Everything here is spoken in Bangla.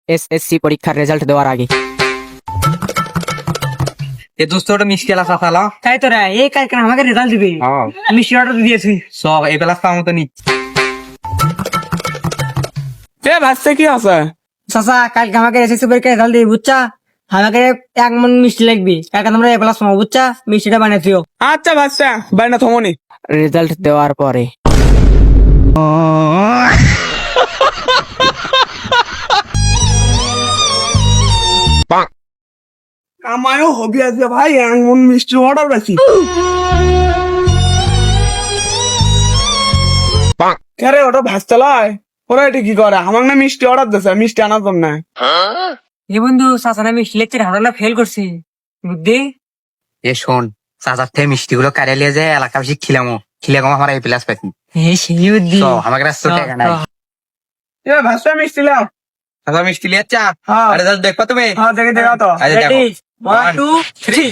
এসএসসি পরীক্ষার রেজাল্ট দেওয়ার আগে। এ দোস্ত ওটা মিষ্টি এলা চাচালা তাই তোরা এই কালকে আমাকে রেজাল্ট দিবি আমি শিরাটা দিয়েছি সব এই বেলা তার মতো নিচ্ছি। এ ভাসছে কি আছে? চাচা কালকে আমাকে এসএসসি পরীক্ষা রেজাল্ট দিবি বুঝছা আমাকে 1 মণ মিষ্টি লাগবি কালকে আমরা একলা সময় বুঝছা মিষ্টিটা বানাইছিও আচ্ছা ভাসছে বাইনা থমনি। রেজাল্ট দেওয়ার পরে আমায়ও হবি আছে ভাই এমন মিষ্টি অর্ডার রাখি। কেরে ওটা ভাসতে লয় ওরা এটা কি করে আমার না মিষ্টি অর্ডার দিছে মিষ্টি আনার জন্য। এই বন্ধু চাচা না মিষ্টি লেকচার হারালা ফেল করছি বুদ্ধি এ শোন চাচার থেকে মিষ্টি গুলো কারে লিয়ে যায় এলাকা বেশি খিলাম আমার এই প্লাস পাইছি। এই সেই বুদ্ধি আমাকে রাস্তা টাকা নাই। এ ভাসতে মিষ্টি লাও। চাচা মিষ্টি লিয়ে চা হ্যাঁ। রেজাল্ট দেখবা তুমি? হ্যাঁ দেখে দেখা তো। আরে দেখো। Ready? 1 2 3